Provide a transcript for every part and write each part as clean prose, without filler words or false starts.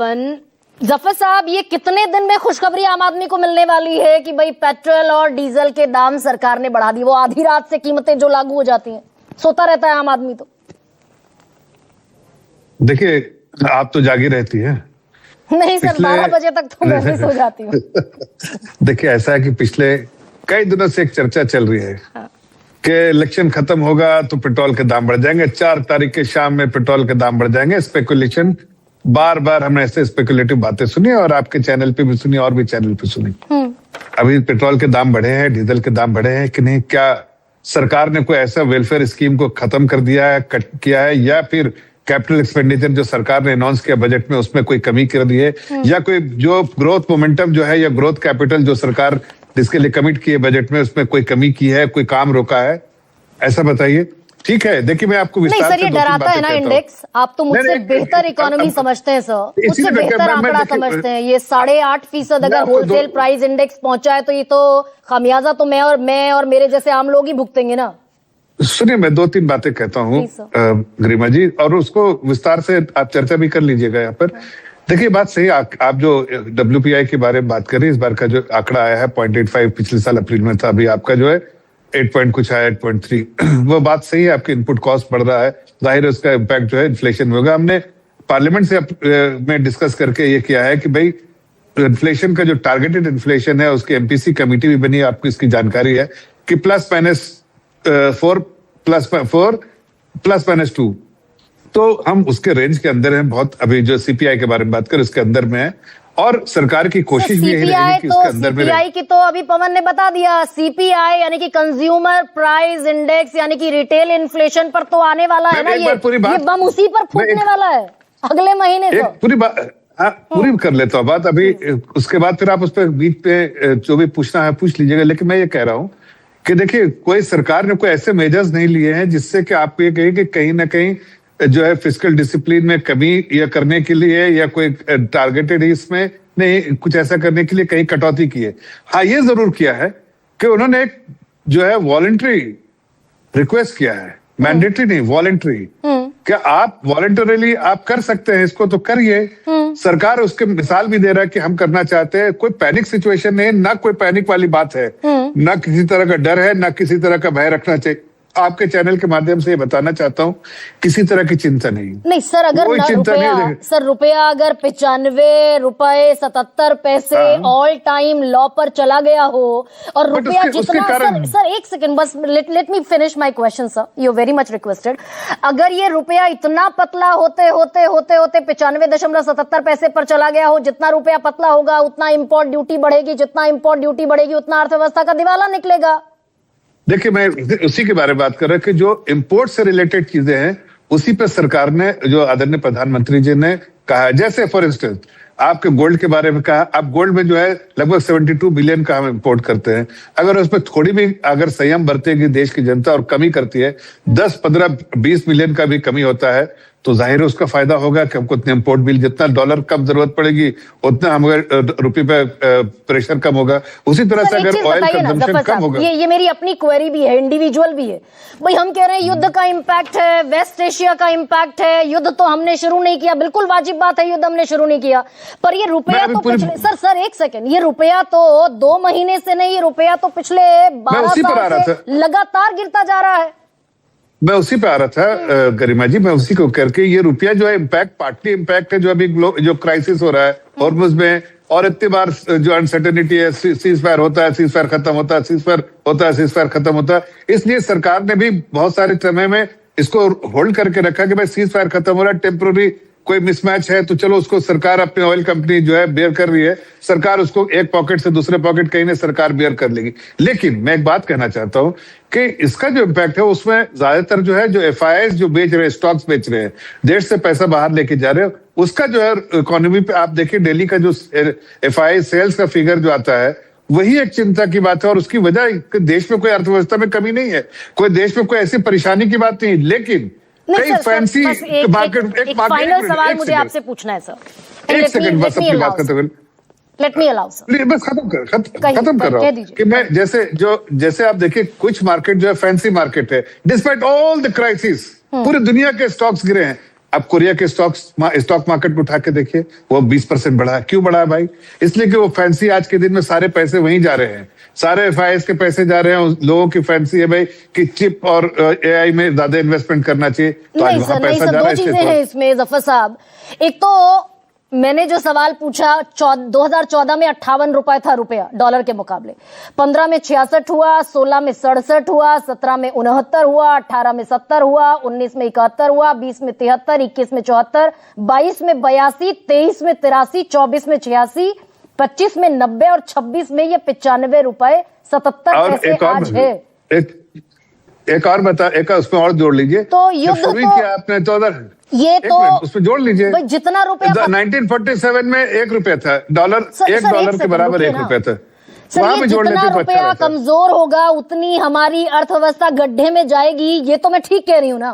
जफर साहब, ये कितने दिन में खुशखबरी आम आदमी को मिलने वाली है कि भाई पेट्रोल और डीजल के दाम सरकार ने बढ़ा दी? वो आधी रात से कीमतें जो लागू हो जाती हैं, सोता रहता है आम आदमी तो। देखिए, आप तो जागी रहती है। नहीं सर, 12 बजे तक तो मैं भी सो जाती हूँ। देखिए, ऐसा है कि पिछले कई दिनों से एक चर्चा चल रही है कि इलेक्शन खत्म होगा तो पेट्रोल के दाम बढ़ जाएंगे, 4 तारीख के शाम में पेट्रोल के दाम बढ़ जाएंगे। स्पेकुलेशन, बार बार हमने ऐसे स्पेकुलेटिव बातें सुनी और आपके चैनल पे भी सुनी और भी चैनल पे सुनी। अभी पेट्रोल के दाम बढ़े हैं, डीजल के दाम बढ़े हैं कि नहीं? क्या सरकार ने कोई ऐसा वेलफेयर स्कीम को खत्म कर दिया है, कट किया है, या फिर कैपिटल एक्सपेंडिचर जो सरकार ने अनाउंस किया बजट में उसमें कोई कमी कर दी है, या कोई जो ग्रोथ मोमेंटम जो है या ग्रोथ कैपिटल जो सरकार जिसके लिए कमिट की है बजट में उसमें कोई कमी की है, कोई काम रोका है? ऐसा बताइए। ठीक है, देखिए मैं आपको विस्तार से नहीं सर, ये डराता है ना इंडेक्स। आप तो मुझसे बेहतर इकोनॉमी समझते हैं सर, मुझसे बेहतर आंकड़ा समझते हैं। ये 8.5% अगर होलसेल प्राइस इंडेक्स पहुंचा है तो ये तो खामियाजा तो मैं और मेरे जैसे आम लोग ही भुगतेंगे ना। सुनिए, मैं 2-3 बातें कहता हूँ गरिमा जी, और उसको विस्तार से आप चर्चा भी कर लीजिएगा यहाँ पर। देखिए, बात सही, आप जो WPI के बारे में बात करें, इस बार का जो आंकड़ा आया है 0.85, पिछले साल अप्रैल में था, अभी आपका जो है 8 पॉइंट कुछ है, 8.3। वो बात सही है, आपके इनपुट कॉस्ट बढ़ रहा है, जाहिर है उसका इम्पैक्ट जो है इन्फ्लेशन में होगा। हमने पार्लियामेंट से में डिस्कस करके ये किया है कि भाई इन्फ्लेशन का जो टारगेटेड इन्फ्लेशन है उसकी MPC कमेटी भी बनी, आपको इसकी जानकारी है कि +-4 +-2, तो हम उसके रेंज के अंदर हैं बहुत। अभी जो CPI के बारे में बात करें उसके अंदर में है, और सरकार की कोशिश भी यही रहेगी कि उसके अंदर में CPI की तो अभी पवन ने बता दिया। CPI यानी कि कंज्यूमर प्राइस इंडेक्स, यानी कि रिटेल इन्फ्लेशन पर तो आने वाला है ना। ये बम उसी पर फूटने वाला है अगले महीने से। पूरी बात पूरी कर लेता हूँ बात अभी, उसके बाद फिर आप उस पर बीच पे जो भी पूछना है पूछ लीजिएगा। लेकिन मैं ये कह रहा हूँ कि देखिए, कोई सरकार ने कोई ऐसे मेजर्स नहीं लिए हैं जिससे कि आप ये कहिए कि कहीं ना कहीं जो है फिस्कल डिसिप्लिन में कमी या करने के लिए या कोई टारगेटेड इसमें नहीं, कुछ ऐसा करने के लिए कहीं कटौती की है। हाँ, ये जरूर किया है कि उन्होंने एक जो है वॉलंटरी रिक्वेस्ट किया है, मैंडेटरी नहीं, वॉलंटरी, कि आप वॉलंटरीली आप कर सकते हैं, इसको तो करिए। सरकार उसके मिसाल भी दे रहा है कि हम करना चाहते हैं। कोई पैनिक सिचुएशन नहीं है, ना कोई पैनिक वाली बात है, ना किसी तरह का डर है, ना किसी तरह का भय रखना चाहिए। आपके चैनल के माध्यम से ये बताना चाहता हूँ, किसी तरह की चिंता नहीं सर। अगर रुपया अगर 95 रुपए 77 पैसे ऑल टाइम लॉ पर चला गया हो, और रुपया जितना सर एक सेकंड बस, let me finish my question sir, you very much requested. अगर ये रुपया इतना पतला होते 95.77 पैसे पर चला गया हो, जितना रुपया पतला होगा उतना इंपोर्ट ड्यूटी बढ़ेगी, जितना इंपोर्ट ड्यूटी बढ़ेगी उतना अर्थव्यवस्था का दिवाला निकलेगा। देखिए, मैं उसी के बारे में बात कर रहा हूं कि जो इंपोर्ट से रिलेटेड चीजें हैं उसी पर सरकार ने, जो आदरणीय प्रधानमंत्री जी ने कहा है, जैसे फॉर इंस्टेंस आपके गोल्ड के बारे में कहा, आप गोल्ड में जो है लगभग 72 बिलियन का हम इंपोर्ट करते हैं। अगर उसमें थोड़ी भी अगर संयम बरतेगी देश की जनता और कमी करती है, 10, 15, 20 मिलियन का भी कमी होता है, तो जाहिर है उसका फायदा होगा कि हमको उतने इंपोर्ट बिल, जितना डॉलर कम जरूरत पड़ेगी उतना हमारे रुपये पे प्रेशर कम होगा। उसी तरह से अगर ऑयल कंजम्पशन कम होगा। ये मेरी अपनी क्वेरी भी है, इंडिविजुअल भी है। भाई हम कह रहे हैं युद्ध का इम्पैक्ट है, वेस्ट एशिया का इम्पैक्ट है, युद्ध तो हमने शुरू नहीं किया, बिल्कुल वाजिब बात है, युद्ध हमने शुरू नहीं किया, पर ये रुपया तो पिछले सर एक सेकेंड, ये रुपया तो 2 महीने से नहीं, ये रुपया तो पिछले 12 साल से लगातार गिरता जा रहा है। मैं उसी पे आ रहा था गरिमा जी, मैं उसी को करके, ये रुपया जो है इम्पैक्ट, पार्टली इम्पैक्ट है जो अभी जो क्राइसिस हो रहा है हॉर्मुज में, और इतनी बार जो अनसर्टेनिटी है, सीज फायर होता है, सीज फायर खत्म होता है, सीज फायर होता है, सीज फायर खत्म होता है, इसलिए सरकार ने भी बहुत सारे समय में इसको होल्ड करके रखा कि भाई सीज फायर खत्म हो रहा है, टेम्पोररी कोई मिसमैच है तो चलो उसको सरकार, अपनी ऑयल कंपनी जो है बेयर कर रही है, सरकार उसको एक पॉकेट से दूसरे पॉकेट कहीं ना सरकार बेयर कर लेगी। लेकिन मैं एक बात कहना चाहता हूं कि इसका जो इम्पैक्ट है उसमें ज्यादातर जो है जो FIIs जो बेच रहे हैं, स्टॉक्स बेच रहे हैं, देश से पैसा बाहर लेके जा रहे हैं, उसका जो है इकोनॉमी पे आप देखिए, डेली का जो FII सेल्स का फिगर जो आता है वही एक चिंता की बात है। और उसकी वजह देश में कोई अर्थव्यवस्था में कमी नहीं है, कोई देश में कोई ऐसी परेशानी की बात नहीं, लेकिन कई फैंसी मार्केट। एक फाइनल सवाल मुझे आपसे पूछना है सर, एक सेकंड बस अपनी बात करते हुए, लेट मी अलाउ सर, बस खत्म कर रहा हूँ कि मैं जैसे आप देखिए, कुछ मार्केट जो है फैंसी मार्केट है, डिस्पाइट ऑल द क्राइसिस, पूरी दुनिया के स्टॉक्स गिरे हैं, अब कोरिया के स्टॉक मार्केट को उठा के देखिए, वो 20% बढ़ा है। क्यों बढ़ा है भाई? इसलिए कि वो फैंसी, आज के दिन में सारे पैसे वहीं जा रहे हैं, सारे FIS के पैसे जा रहे हैं। लोगों की फैंसी है भाई कि चिप और AI में ज्यादा इन्वेस्टमेंट करना चाहिए, तो आज वहां पैसा जा रहा है। दो चीजें हैं इसमें जफर साहब। एक तो मैंने जो सवाल पूछा, 2014 में 58 रुपए था रुपया डॉलर के मुकाबले, 15 में 66 हुआ, 16 में 67 हुआ, 17 में 69 हुआ, 18 में 70 हुआ, 19 में 71 हुआ, 20 में 73, 21 में 74, 22 में 82, 23 में 83, 24 में 86, 25 में 90 और 26 में ये 95 रुपए 77 पैसे आज है। एक और बता, एक उसमें और जोड़ लीजिए। तो युद्ध तो आपने 14, ये तो उसमें जोड़ लीजिए जितना रुपया 1947 में 1 रुपया था डॉलर, $1 के बराबर 1 रुपया था। सर, ये जितना रुपया कमजोर होगा उतनी हमारी अर्थव्यवस्था गड्ढे में जाएगी, ये तो मैं ठीक कह रही हूं ना?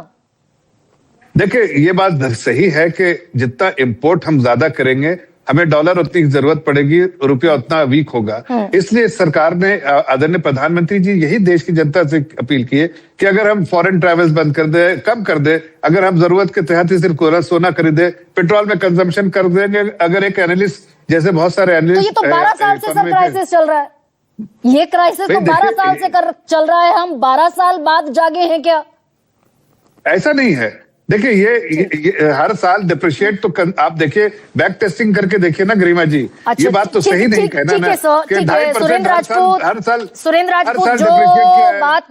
देखिए, ये बात सही है कि जितना इंपोर्ट हम ज्यादा करेंगे, हमें डॉलर उतनी जरूरत पड़ेगी, रुपया उतना वीक होगा। इसलिए सरकार ने, आदरणीय प्रधानमंत्री जी यही देश की जनता से अपील की है कि अगर हम फॉरेन ट्रैवल्स बंद कर दे, कम कर दे, अगर हम जरूरत के तहत ही सिर्फ सोना खरीदे, पेट्रोल में कंजम्पशन कर देंगे, अगर एक एनालिस्ट जैसे बहुत सारे एनालिस्ट, तो ये तो 12 साल से सर क्राइसिस चल रहा है, ये क्राइसिस तो 12 साल से चल रहा है। हम 12 साल बाद जागे हैं क्या? ऐसा नहीं है। देखिए, ये हर साल डिप्रिशिएट तो आप देखिए, बैक टेस्टिंग करके देखिए ना गरिमा जी। अच्छा, ये बात तो सही नहीं कहना ना कि 2.5% हर साल सुरेंद्र राजपूत जो बात